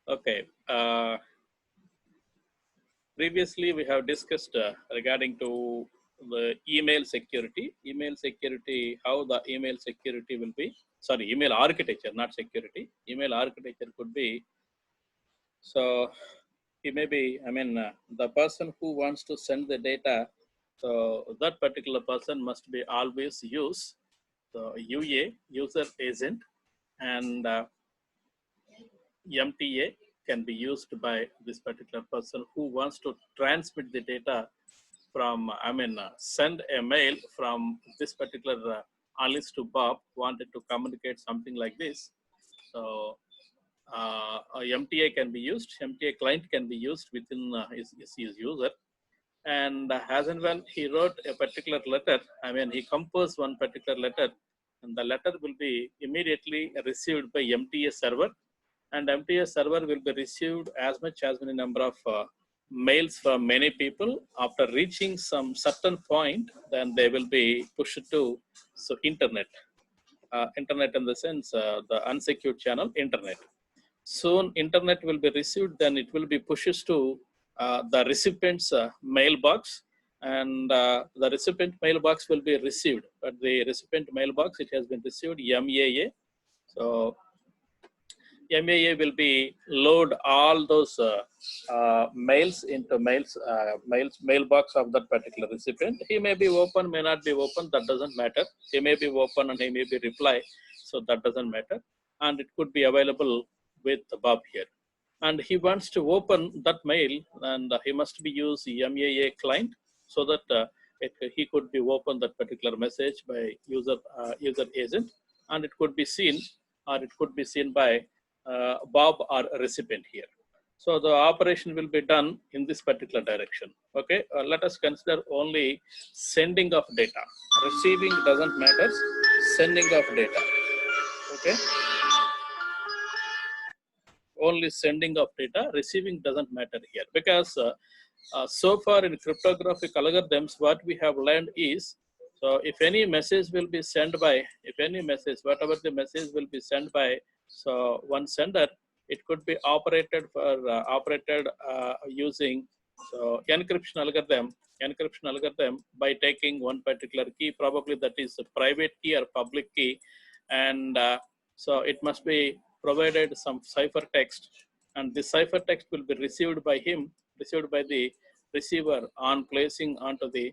Okay. Previously, we have discussed regarding to the email security. Email security, how the email security will be. Sorry, email architecture, not security. Email architecture could be. So, he may be. I mean, the person who wants to send the data. So that particular person must be always use the UA, user agent, and MTA can be used by this particular person who wants to transmit the data from, send a mail from this particular Alice to Bob, wanted to communicate something like this. So a MTA can be used, MTA client can be used within his user. And as and when he wrote a particular letter, he composed one particular letter, and the letter will be immediately received by MTA server, and MTA server will be received as much as many number of mails from many people. After reaching some certain point, then they will be pushed to internet. Internet in the sense the unsecured channel internet. Soon internet will be received, then it will be pushes to the recipient's mailbox, and the recipient mailbox will be received. But the recipient mailbox, it has been received MAA. So MAA will be load all those mails into mailbox of that particular recipient. He may be open, may not be open. That doesn't matter. He may be open and he may be reply. So that doesn't matter. And it could be available with Bob here. And he wants to open that mail, and he must be use MAA client so that he could be open that particular message by user agent, and it could be seen, or it could be seen by Bob or recipient here. So the operation will be done in this particular direction. Okay, let us consider only sending of data. Receiving doesn't matter, sending of data. Okay, only sending of data, receiving doesn't matter here, because so far in cryptographic algorithms, what we have learned is, so if any message will be sent by, if any message, whatever the message will be sent by, so one sender, it could be operated using so encryption algorithm by taking one particular key, probably that is a private key or public key, and so it must be provided some ciphertext, and this ciphertext will be received by him, received by the receiver on placing onto the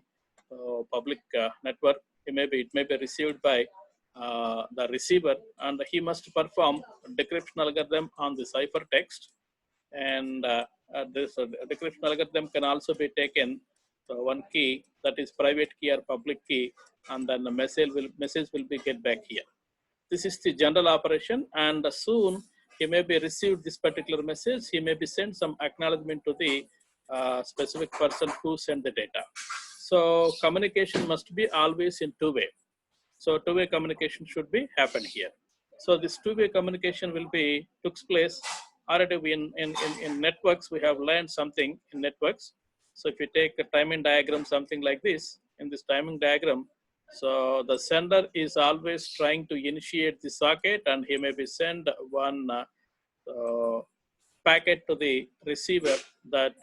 public network. It may be received by the receiver, and he must perform decryption algorithm on the ciphertext, and this decryption algorithm can also be taken. So one key, that is private key or public key, and then the message will be get back here. This is the general operation, and soon he may be received this particular message. He may be sent some acknowledgement to the specific person who sent the data. So communication must be always in two-way. So two-way communication should be happen here. So this two-way communication will be took place already in networks. We have learned something in networks. So if you take a timing diagram, something like this, in this timing diagram, so the sender is always trying to initiate the socket, and he may be send one packet to the receiver that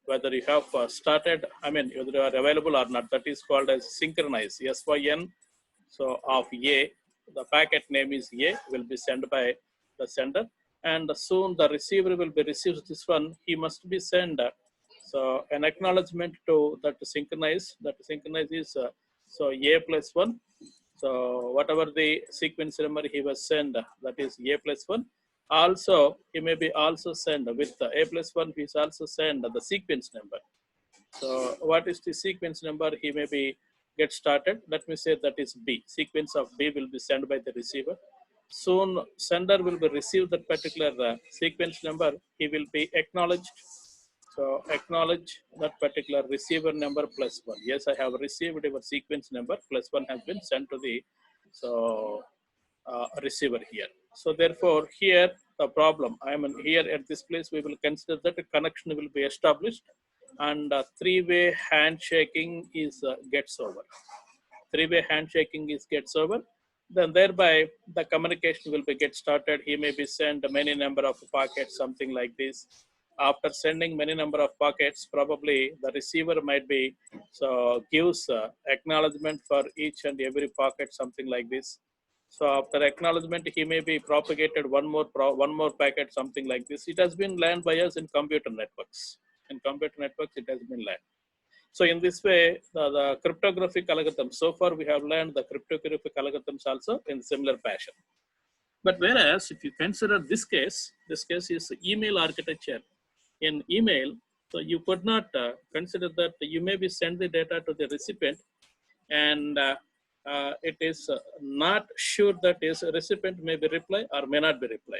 whether you have started, whether you are available or not. That is called as synchronize, SYN. So of A, the packet name is A, will be sent by the sender, and soon the receiver will be received this one. He must be sent so an acknowledgement to that synchronize. That synchronize is so A plus 1. So whatever the sequence number he was sent, that is A plus 1. Also, he may be also send with the A plus 1. He is also send the sequence number. So what is the sequence number? He may be get started. Let me say that is B. Sequence of B will be sent by the receiver. Soon sender will be received that particular sequence number. He will be acknowledged. So acknowledge that particular receiver number plus 1. Yes, I have received your sequence number plus 1 has been sent to the so receiver here. So therefore here the problem, here at this place we will consider that a connection will be established, and three-way handshaking is gets over. Three-way handshaking is gets over, then thereby the communication will be get started. He may be sent many number of packets, something like this. After sending many number of packets, probably the receiver might be gives acknowledgement for each and every packet, something like this. So after acknowledgement, he may be propagated one more packet, something like this. It has been learned by us in computer networks. In computer networks, it has been learned. So in this way, the cryptographic algorithms, so far we have learned the cryptographic algorithms also in similar fashion. But whereas if you consider this case is email architecture. In email, so you could not consider that you may be send the data to the recipient, and it is not sure that is a recipient may be reply or may not be reply.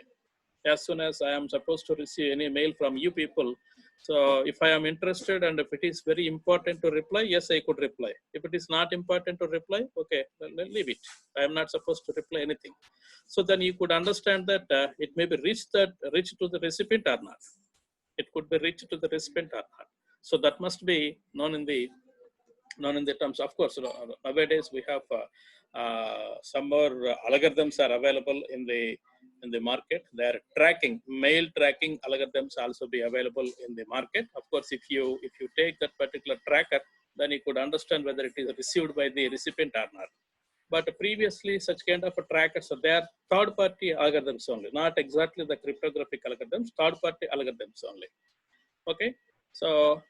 As soon as I am supposed to receive any mail from you people, so if I am interested and if it is very important to reply, yes, I could reply. If it is not important to reply, okay, well, leave it. I am not supposed to reply anything. So then you could understand that it may be reached to the recipient or not. It could be reached to the recipient or not. So that must be known in the terms. Of course, nowadays we have some more algorithms are available in the market. They are tracking, mail tracking algorithms also be available in the market. Of course, if you take that particular tracker, then you could understand whether it is received by the recipient or not. But previously, such kind of a trackers, so they are third-party algorithms only, not exactly the cryptographic algorithms, third-party algorithms only. Okay, so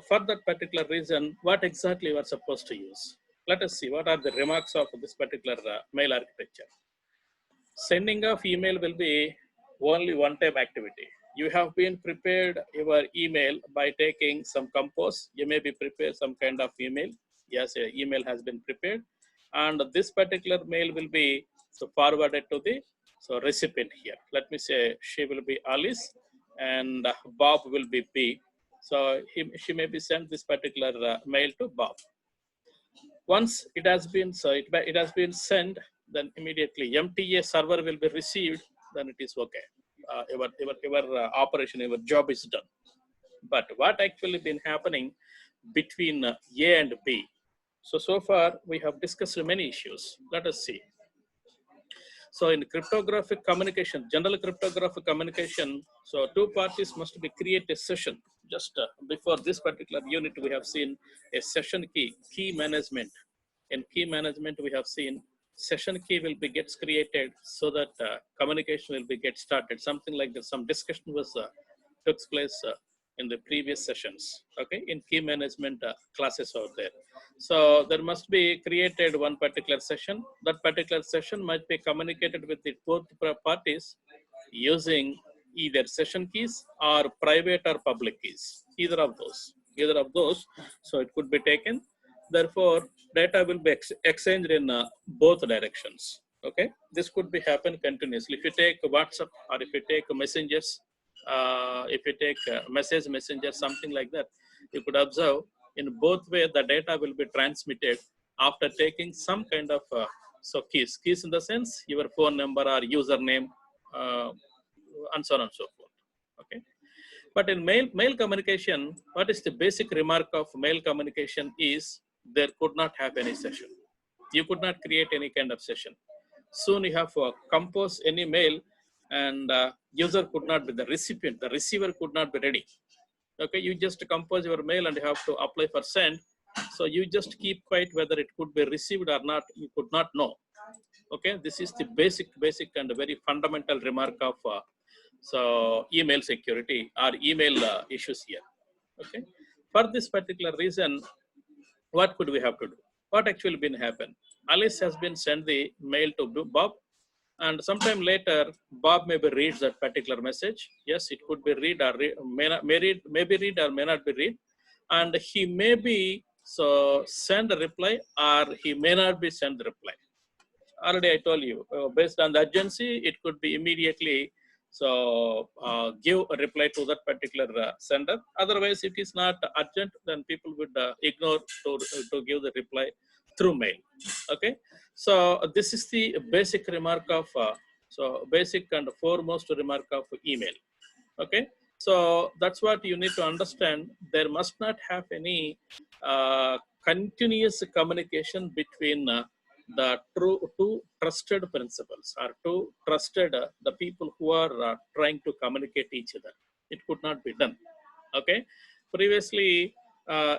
for that particular reason, what exactly you are supposed to use? Let us see what are the remarks of this particular mail architecture. Sending of email will be only one-time activity. You have been prepared your email by taking some compose. You may be prepared some kind of email. Yes, your email has been prepared, and this particular mail will be forwarded to the recipient here. Let me say she will be Alice, and Bob will be B. So she may be sent this particular mail to Bob. Once it has been it has been sent, then immediately MTA server will be received. Then it is okay. Your operation, your job is done. But what actually been happening between A and B? So far we have discussed many issues. Let us see. So in cryptographic communication, general cryptographic communication, so two parties must be create a session. Just before this particular unit, we have seen a session key management. In key management, we have seen session key will be gets created so that communication will be get started. Something like that. Some discussion was took place in the previous sessions. Okay, in key management classes out there. So there must be created one particular session. That particular session might be communicated with the both parties using either session keys or private or public keys. Either of those. So it could be taken. Therefore, data will be exchanged in both directions. Okay, this could be happen continuously. If you take WhatsApp or if you take messengers, if you take messenger, something like that, you could observe in both ways the data will be transmitted after taking some kind of keys in the sense your phone number or username and so on and so forth. Okay, but in mail communication, what is the basic remark of mail communication is there could not have any session. You could not create any kind of session. Soon you have to compose any mail, and user could not be the recipient. The receiver could not be ready. Okay, you just compose your mail and you have to apply for send. So you just keep quiet whether it could be received or not. You could not know. Okay, this is the basic and very fundamental remark of email security or email issues here. Okay, for this particular reason, what could we have to do? What actually been happen? Alice has been sent the mail to Bob, and sometime later, Bob maybe reads that particular message. Yes, it could be read or may be read or may not be read, and he may be send a reply or he may not be send the reply. Already I told you, based on the urgency, it could be immediately give a reply to that particular sender. Otherwise, if it is not urgent, then people would ignore to give the reply through mail. Okay, so this is the basic remark of basic and foremost remark of email. Okay, so that's what you need to understand. There must not have any continuous communication between the two trusted principals or two trusted the people who are trying to communicate each other. It could not be done. Okay. Previously,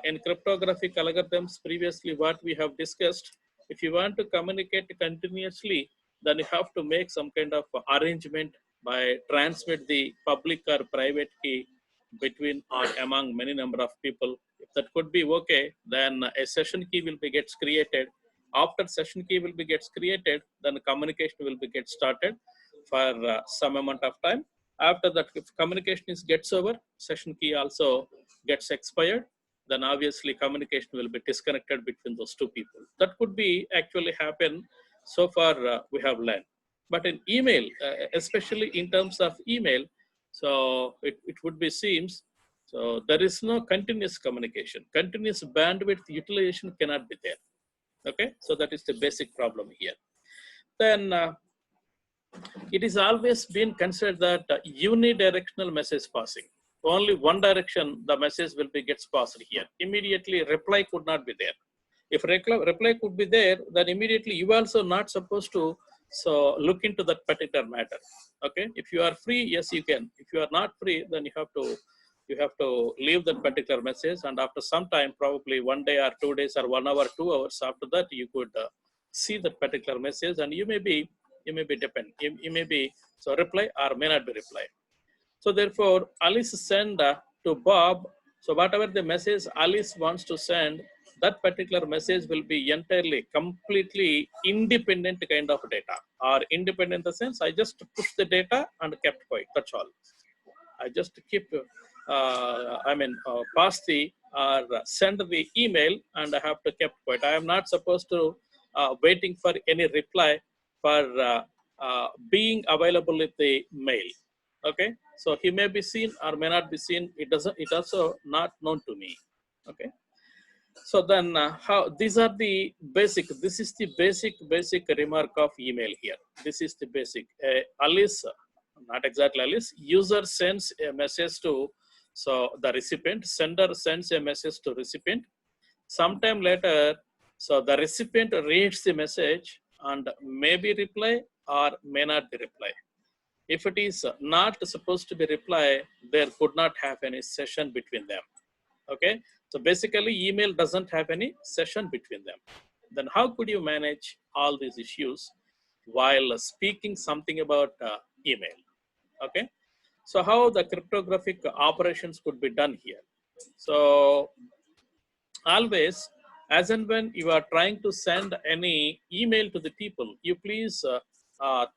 in cryptographic algorithms, previously what we have discussed, if you want to communicate continuously, then you have to make some kind of arrangement by transmit the public or private key between or among many number of people. If that could be okay, then a session key will be gets created. After session key will be gets created, then communication will be get started for some amount of time. After that, if communication is gets over, session key also gets expired, then obviously communication will be disconnected between those two people. That could be actually happen. So far we have learned. But in email, especially in terms of email, so it would be seems, so there is no continuous communication. Continuous bandwidth utilization cannot be there. Okay, so that is the basic problem here. Then it is always been considered that unidirectional message passing. Only one direction the message will be gets passed here. Immediately reply could not be there. If reply could be there, then immediately you also not supposed to so look into that particular matter. Okay, if you are free, yes you can. If you are not free, then you have to leave that particular message, and after some time, probably 1 day or 2 days or 1 hour, 2 hours after that, you could see that particular message, and you may be you may be so reply or may not be reply. So therefore, Alice send to Bob. So whatever the message Alice wants to send, that particular message will be entirely, completely independent kind of data. Or independent in the sense, I just push the data and kept quiet. That's all. I just keep, pass the or send the email and I have to kept quiet. I am not supposed to waiting for any reply for being available with the mail. Okay, so he may be seen or may not be seen. It doesn't. It also not known to me. Okay. So then, how these are the basic. This is the basic remark of email here. This is the basic. Alice, not exactly Alice. User sends a message to so the recipient. Sender sends a message to recipient. Sometime later, so the recipient reads the message and maybe reply or may not be reply. If it is not supposed to be reply, there could not have any session between them. Okay, so basically email doesn't have any session between them. Then how could you manage all these issues while speaking something about email? Okay, so how the cryptographic operations could be done here? So always, as and when you are trying to send any email to the people, you please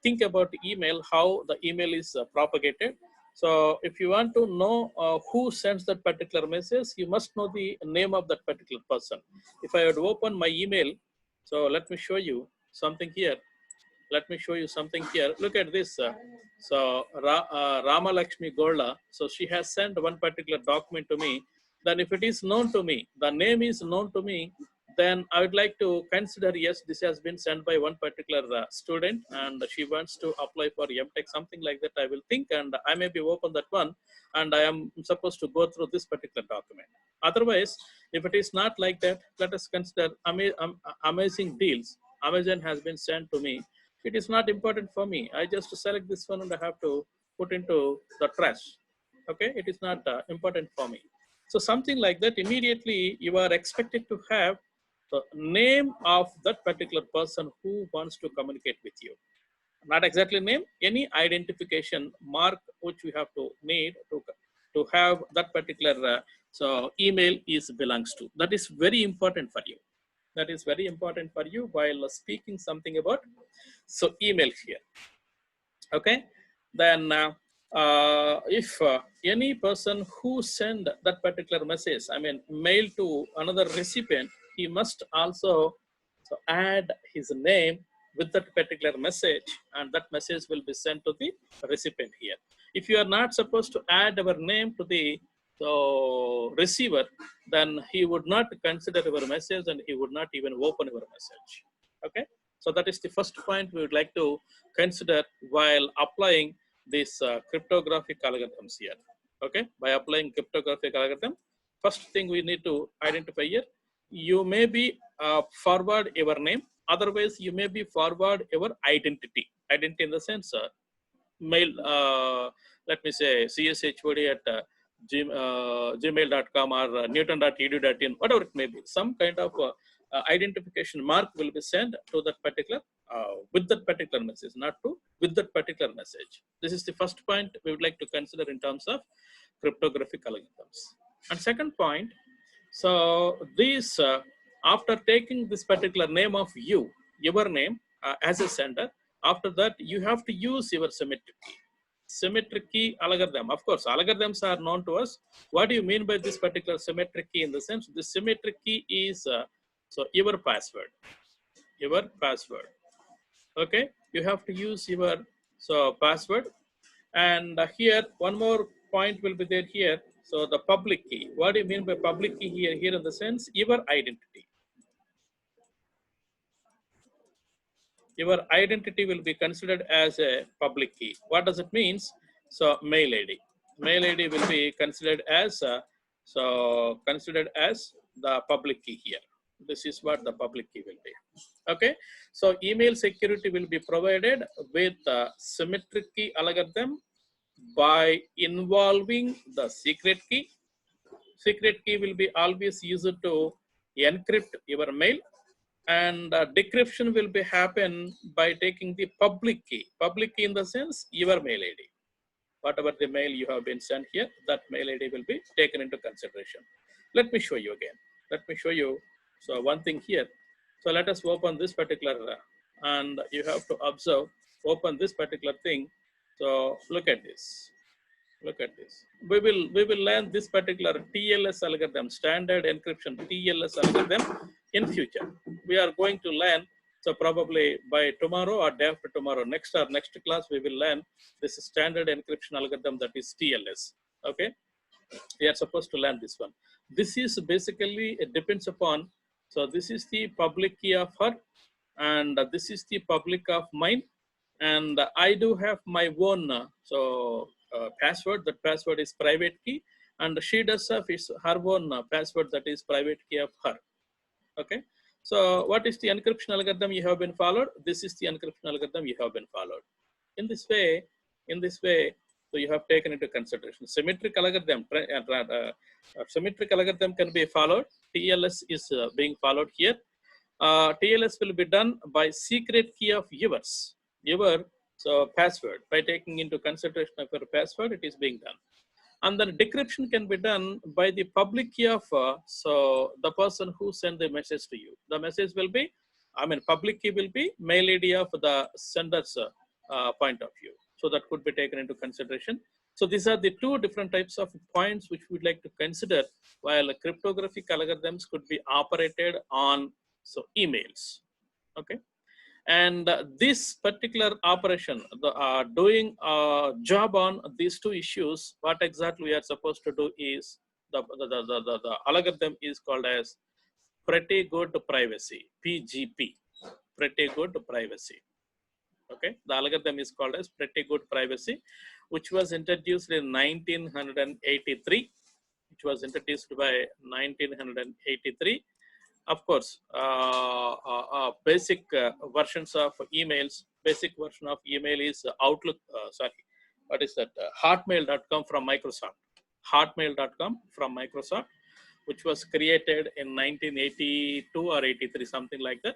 think about email, how the email is propagated. So if you want to know who sends that particular message, you must know the name of that particular person. If I would open my email, so let me show you something here. Let me show you something here. Look at this. Rama Lakshmi Gorla. So she has sent one particular document to me. Then if it is known to me, the name is known to me, then I would like to consider, yes, this has been sent by one particular student and she wants to apply for MTech, something like that. I will think and I may be open that one and I am supposed to go through this particular document. Otherwise, if it is not like that, let us consider amazing deals. Amazon has been sent to me. It is not important for me. I just select this one and I have to put into the trash. Okay, it is not important for me. So something like that, immediately you are expected to have the name of that particular person who wants to communicate with you. Not exactly name, any identification mark which we have to need to have that particular so email is belongs to. That is very important for you. That is very important for you while speaking something about so email here. Okay, then if any person who send that particular message, I mean mail to another recipient, he must also so add his name with that particular message, and that message will be sent to the recipient here. If you are not supposed to add our name to the so receiver, then he would not consider your message and he would not even open your message. Okay, so that is the first point we would like to consider while applying these cryptographic algorithms here. Okay, by applying cryptographic algorithm, first thing we need to identify here, you may be forward your name Otherwise, you may be forward your identity. Identity in the sense, mail, let me say cshod at gmail.com or newton.edu.in, whatever it may be. Some kind of identification mark will be sent to that particular, with that particular message, not to with that particular message. This is the first point we would like to consider in terms of cryptographic algorithms. And second point, so these, after taking this particular name of you, your name as a sender, after that you have to use your symmetric key. Symmetric key algorithm. Of course, algorithms are known to us. What do you mean by this particular symmetric key? In the sense, the symmetric key is so your password. Your password. Okay, you have to use your password. And here one more point will be there here. So the public key. What do you mean by public key here? Here in the sense, your identity. Your identity will be considered as a public key. What does it mean? So mail ID. Mail ID will be considered as considered as the public key here. This is what the public key will be. Okay. So email security will be provided with symmetric key algorithm by involving the secret key. Secret key will be always used to encrypt your mail, and decryption will be happen by taking the public key. Public key in the sense your mail ID. Whatever the mail you have been sent here, that mail ID will be taken into consideration. Let me show you again. Let me show you. So one thing here. So let us open this particular, and you have to observe, open this particular thing. So look at this. Look at this. We will learn this particular TLS algorithm, standard encryption TLS algorithm in future. We are going to learn. So probably by tomorrow or day after tomorrow, next class, we will learn this standard encryption algorithm, that is TLS. Okay, we are supposed to learn this one. This is basically, it depends upon. So this is the public key of her, and this is the public of mine, and I do have my own password. That password is private key, and she does have her own password, that is private key of her. Okay. So what is the encryption algorithm you have been followed? This is the encryption algorithm you have been followed. In this way, so you have taken into consideration symmetric algorithm. Symmetric algorithm can be followed. TLS is being followed here. TLS will be done by secret key of yours, your password. By taking into consideration of your password, it is being done. And then decryption can be done by the public key of the person who sent the message to you. The message will be, public key will be mail ID of the sender's point of view. So that could be taken into consideration. So these are the two different types of points which we'd like to consider while cryptographic algorithms could be operated on emails. Okay. And this particular operation, doing a job on these two issues, what exactly we are supposed to do is, the algorithm is called as pretty good privacy, PGP, pretty good privacy. Okay, the algorithm is called as pretty good privacy, which was introduced in 1983. Which was introduced by 1983. Of course, basic versions of emails. Basic version of email is Outlook. What is that? Hotmail.com from Microsoft. Hotmail.com from Microsoft, which was created in 1982 or 83, something like that.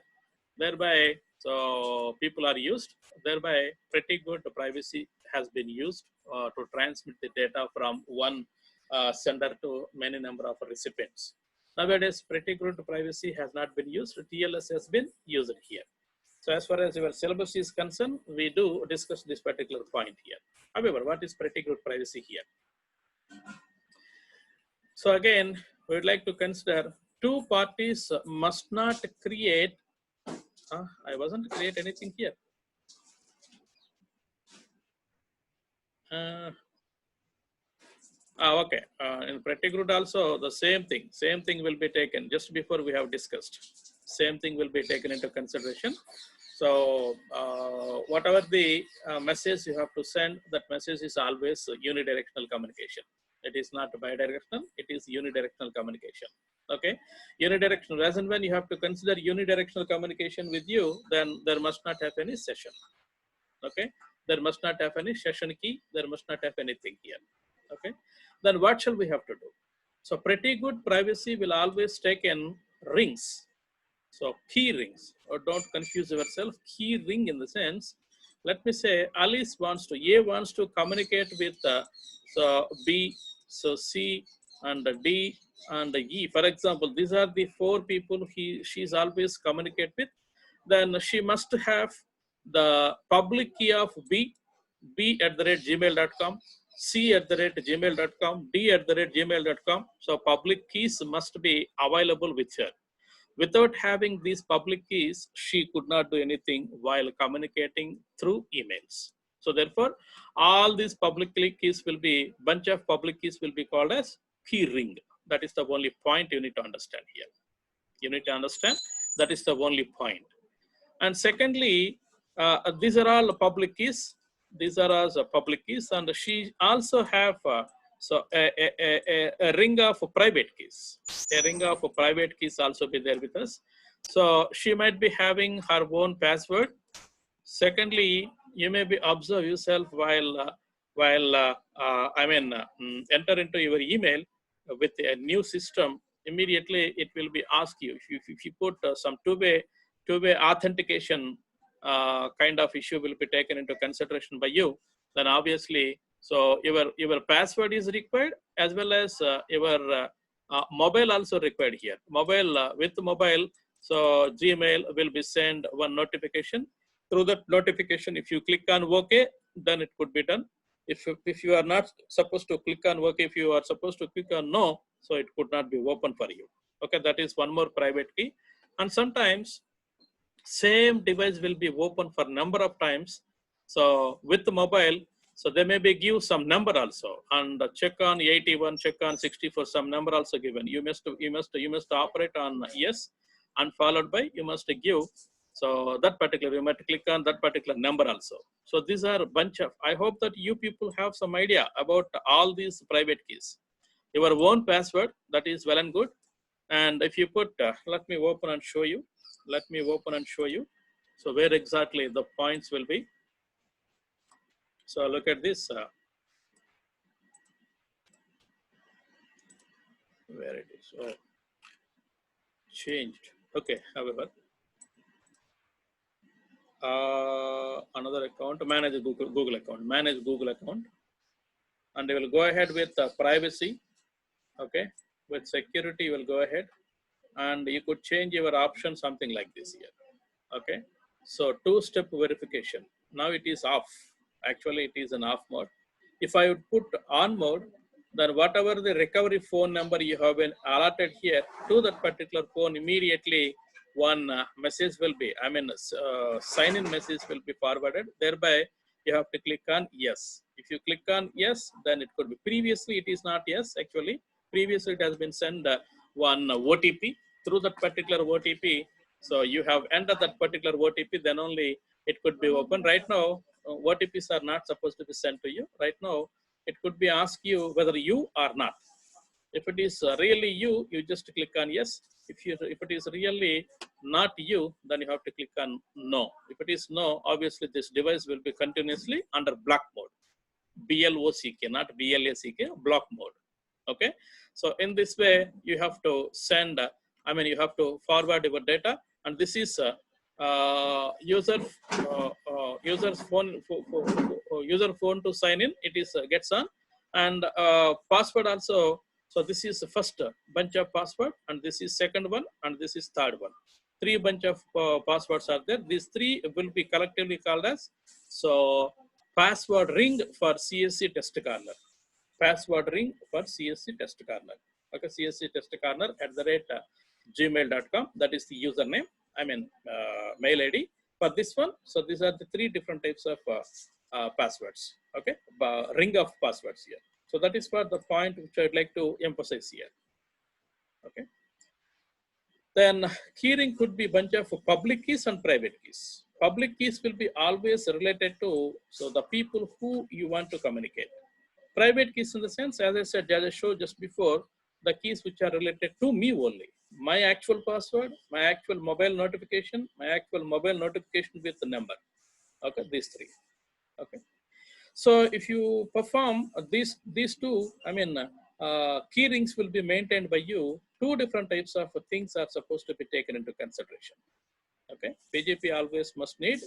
Thereby, so people are used. Thereby, pretty good privacy has been used to transmit the data from one sender to many number of recipients. Nowadays, pretty good privacy has not been used. TLS has been used here. So as far as your syllabus is concerned, we do discuss this particular point here. However, what is pretty good privacy here? So again, we would like to consider two parties must not create. I wasn't create anything here. Okay. In pretty good also the same thing will be taken. Just before we have discussed, same thing will be taken into consideration. So whatever the message you have to send, that message is always unidirectional communication. It is not bidirectional, it is unidirectional communication. Okay, unidirectional. As and when you have to consider unidirectional communication with you, then there must not have any session. Okay, there must not have any session key. There must not have anything here. Okay, then what shall we have to do? So pretty good privacy will always take in rings. So key rings, or don't confuse yourself. Key ring in the sense, let me say Alice wants to, A wants to communicate with so B, so C and D and E. For example, these are the four people she's always communicate with. Then she must have the public key of b@gmail.com, c@gmail.com, d@gmail.com. So public keys must be available with her. Without having these public keys, she could not do anything while communicating through emails. So therefore, all these public keys will be, bunch of public keys will be called as key ring. That is the only point you need to understand here. You need to understand that is the only point. And secondly, these are all public keys. These are also public keys, and she also have so a ring of private keys. A ring of private keys also be there with us. So she might be having her own password. Secondly, you may be observe yourself while enter into your email with a new system. Immediately it will be asked you if you put some two-way authentication kind of issue will be taken into consideration by you. Then obviously, so your password is required, as well as your mobile also required here. Mobile with mobile, so Gmail will be send one notification. Through that notification, if you click on OK, then it could be done. If you are not supposed to click on OK, if you are supposed to click on no, so it could not be open for you. Okay, that is one more private key. And sometimes same device will be open for number of times. So with the mobile, so they may be give some number also, and check on 81, check on 64, some number also given. You must operate on yes, and followed by you must give. So that particular, you might click on that particular number also. So these are a bunch of, I hope that you people have some idea about all these private keys. Your own password, that is well and good. And if you put, let me open and show you. Let me open and show you. So where exactly the points will be. So look at this. Where it is. Oh, changed. Okay, however. Another account, manage Google account, manage Google account. And you will go ahead with privacy. Okay, with security, you will go ahead. And you could change your option, something like this here. Okay, so two-step verification. Now it is off. Actually, it is an off mode. If I would put on mode, then whatever the recovery phone number you have been allotted here to that particular phone, immediately one message will be, sign-in message will be forwarded. Thereby, you have to click on yes. If you click on yes, then it could be. Previously, it is not yes. Actually, previously it has been sent one OTP. Through that particular OTP, so you have entered that particular OTP, then only it could be open. Right now, OTPs are not supposed to be sent to you. Right now, it could be asked you whether you or not. If it is really you, you just click on yes. If it is really not you, then you have to click on no. If it is no, obviously this device will be continuously under block mode. BLOCK, not BLACK, block mode. Okay. So in this way, you have to send, you have to forward your data, and this is user's phone user phone to sign in. It is gets on, and password also. So this is the first bunch of password, and this is second one, and this is third one. Three bunch of passwords are there. These three will be collectively called as password ring for CSC test corner. Password ring for CSC test corner. Okay, CSC test corner @gmail.com. That is the username. Mail ID for this one. So these are the three different types of passwords. Okay, ring of passwords here. So that is for the point which I'd like to emphasize here. Okay. Then keyring could be bunch of public keys and private keys. Public keys will be always related to the people who you want to communicate. Private keys in the sense, as I said, as I showed just before, the keys which are related to me only. My actual password, my actual mobile notification, my actual mobile notification with the number. Okay, these three. Okay. So if you perform these two, I mean, key rings will be maintained by you. Two different types of things are supposed to be taken into consideration. Okay, PGP always must need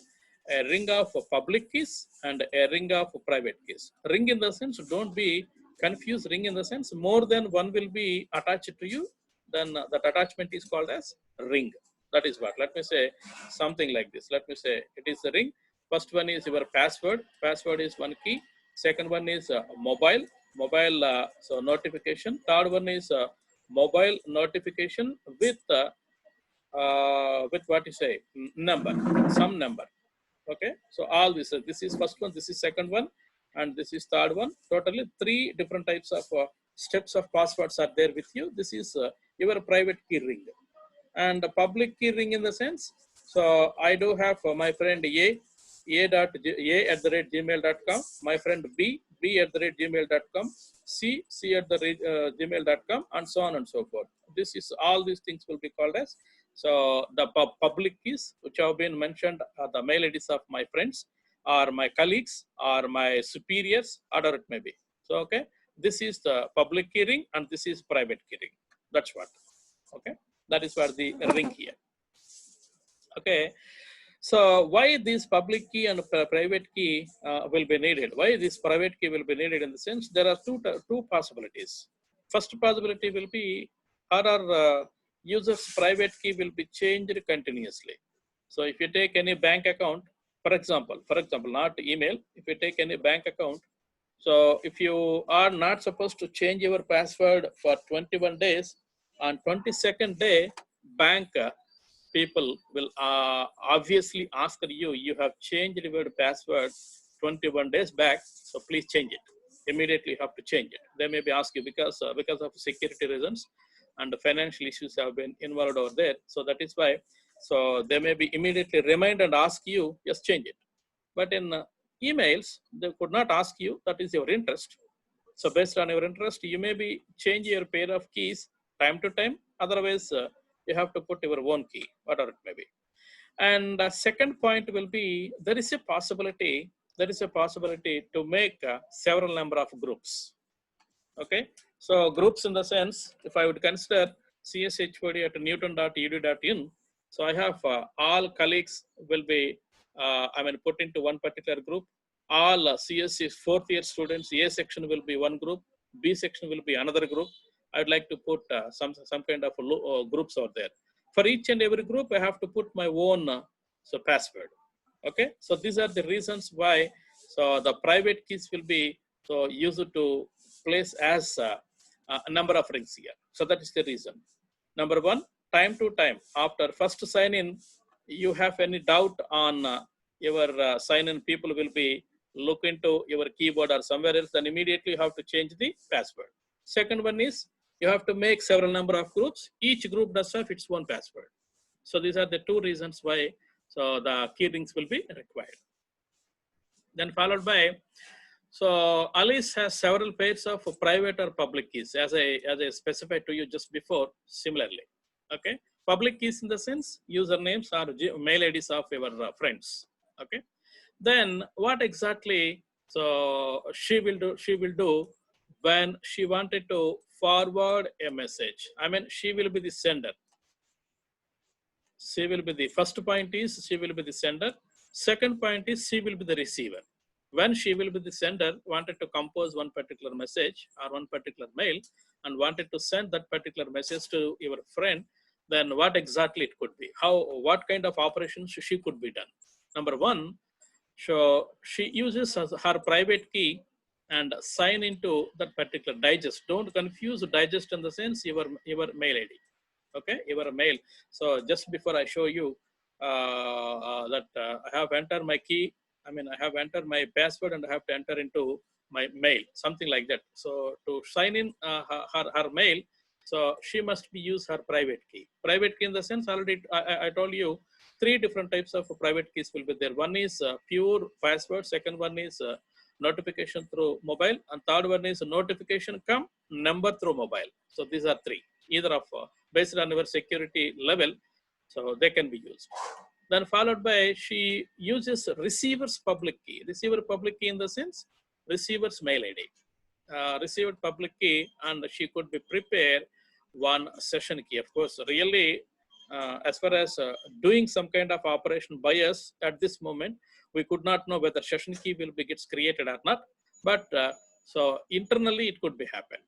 a ring of public keys and a ring of private keys. Ring in the sense, don't be confused. Ring in the sense, more than one will be attached to you, then that attachment is called as ring. That is what. Let me say something like this. Let me say it is a ring. First one is your password. Password is one key. Second one is mobile so notification. Third one is mobile notification with what you say, number, some number. Okay, so all this is first one, this is second one, and this is third one. Totally three different types of steps of passwords are there with you. This is your private key ring. And the public key ring in the sense, so I do have my friend a at the rate gmail.com, my friend b at the rate gmail.com, c at the rate gmail.com, and so on and so forth. This is all these things will be called as, so the public keys which have been mentioned are the mail IDs of my friends or my colleagues or my superiors, whatever it may be. So okay, this is the public key ring and this is private key ring. That's what. Okay, that is what the ring here. Okay, so why this public key and private key will be needed? Why this private key will be needed? In the sense, there are two possibilities. First possibility will be our user's private key will be changed continuously. So if you take any bank account, for example, not email, if you take any bank account, so if you are not supposed to change your password for 21 days, on 22nd day, bank people will obviously ask you, you have changed your password 21 days back, so please change it. Immediately you have to change it. They may be ask you because of security reasons and the financial issues have been involved over there. So that is why, so they may be immediately remind and ask you, just change it. But in emails, they could not ask you, that is your interest. So based on your interest, you may be change your pair of keys time to time. Otherwise, you have to put your own key, whatever it may be. And the second point will be, there is a possibility to make several number of groups. Okay, so groups in the sense, if I would consider CSHOD at newton.edu.in, so I have all colleagues will be, put into one particular group. All CSC fourth year students, A section will be one group, B section will be another group. I'd like to put some kind of groups out there. For each and every group, I have to put my own password. Okay, so these are the reasons why. So the private keys will be so used to place as a number of rings here. So that is the reason. Number one, time to time, after first sign in, you have any doubt on your sign in, people will be look into your keyboard or somewhere else, then immediately you have to change the password. Second one is, you have to make several number of groups. Each group does have its own password. So these are the two reasons why so the key rings will be required. Then followed by, so Alice has several pairs of private or public keys, as I specified to you just before. Similarly, okay, public keys in the sense usernames or mail IDs of your friends. Okay, then what exactly so she will do when she wanted to forward a message? I mean, she will be the sender. She will be the first point is she will be the sender. Second point is she will be the receiver. When she will be the sender, wanted to compose one particular message or one particular mail and wanted to send that particular message to your friend, then what exactly it could be? What kind of operations she could be done? Number one, so she uses her private key and sign into that particular digest. Don't confuse digest in the sense your mail ID. Okay, your mail. So just before I show you that I have entered my key, I have entered my password and I have to enter into my mail, something like that. So to sign in her mail, so she must be use her private key. Private key in the sense, already I told you, three different types of private keys will be there. One is pure password. Second one is notification through mobile, and third one is notification come number through mobile. So these are three, either of based on your security level, so they can be used. Then followed by she uses receiver's public key. Receiver public key in the sense receiver's mail ID. Received public key, and she could be prepared one session key. Of course, really, as far as doing some kind of operation by us at this moment, we could not know whether session key will be gets created or not. But so internally, it could be happen.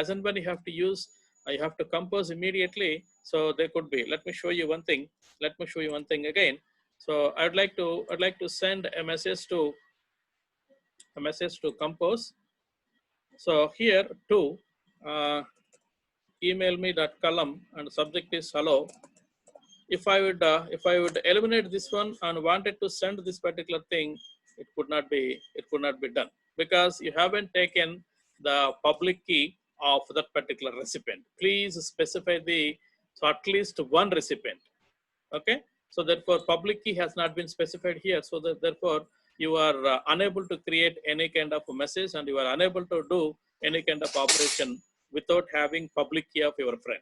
As and when you have to use, you have to compose immediately. So there could be. Let me show you one thing. Let me show you one thing again. So I'd like to send a message to compose. So here too, email me.column and subject is hello. If I would eliminate this one and wanted to send this particular thing, it could not be done because you haven't taken the public key of that particular recipient. Please specify so at least one recipient. Okay, so therefore public key has not been specified here, so that therefore you are unable to create any kind of a message, and you are unable to do any kind of operation without having public key of your friend.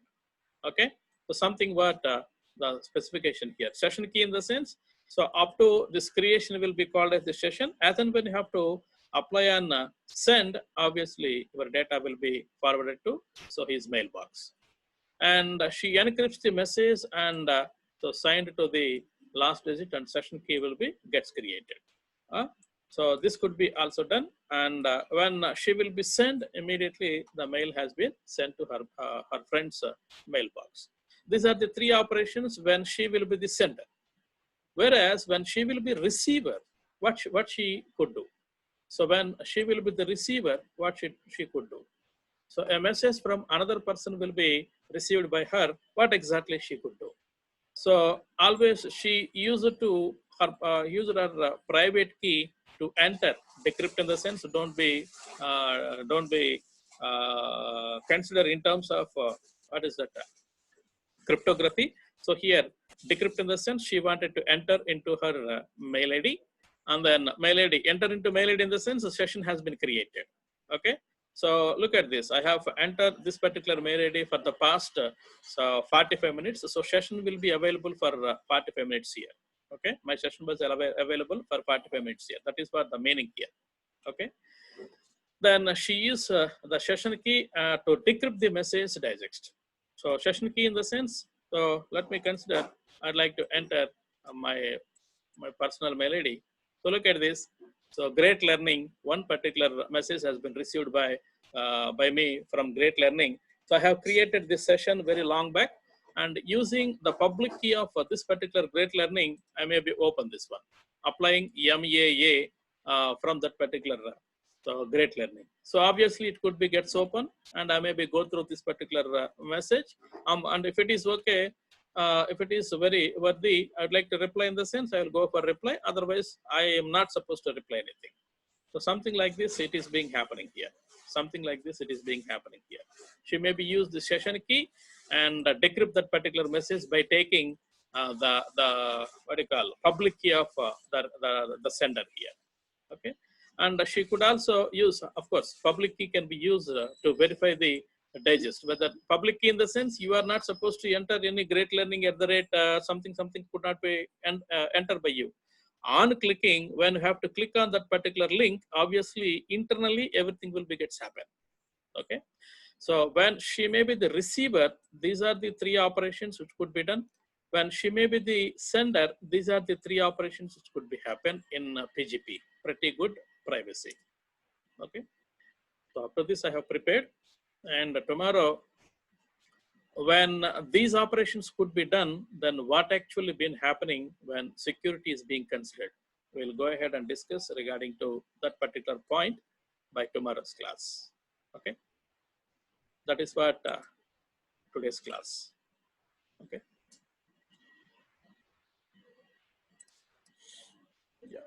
Okay, so something what the specification here, session key in the sense, so up to this creation will be called as the session. As and when you have to apply and send, obviously your data will be forwarded to so his mailbox, and she encrypts the message and so signed to the last digit, and session key will be gets created. So this could be also done, and when she will be sent, immediately the mail has been sent to her friend's mailbox. These are the three operations when she will be the sender. Whereas when she will be receiver, what she could do. So when she will be the receiver, what she could do. So a message from another person will be received by her. What exactly she could do? So always she used to her private key to enter, decrypt in the sense don't be consider in terms of what is that cryptography. So here decrypt in the sense she wanted to enter into her mail ID, and then mail ID enter into mail ID in the sense the session has been created. Okay. So look at this. I have entered this particular mail ID for the past so 45 minutes. So session will be available for 45 minutes here. Okay, my session was available for 45 minutes here. That is what the meaning here. Okay. Then she uses the session key to decrypt the message digest. So session key in the sense. So let me consider. I'd like to enter my personal mail ID. So look at this. So Great Learning, one particular message has been received by me from Great Learning. So I have created this session very long back, and using the public key of this particular Great Learning, I may be open this one, applying MAA from that particular so Great Learning. So obviously it could be gets open, and I may be go through this particular message. And if it is okay, if it is very worthy, I would like to reply in the sense I will go for reply. Otherwise, I am not supposed to reply anything. So something like this, it is being happening here. Something like this, it is being happening here. She may be use the session key and decrypt that particular message by taking the what do you call public key of the sender here. Okay, and she could also use, of course, public key can be used to verify the digest. Whether public key in the sense you are not supposed to enter any Great Learning at the rate something could not be entered by you. On clicking, when you have to click on that particular link, obviously internally everything will be gets happen. Okay, so when she may be the receiver, these are the three operations which could be done. When she may be the sender, these are the three operations which could be happen in PGP. Pretty good privacy. Okay, so after this I have prepared, and tomorrow when these operations could be done, then what actually been happening when security is being considered. We'll go ahead and discuss regarding to that particular point by tomorrow's class. Okay, that is what today's class. Okay. Yeah.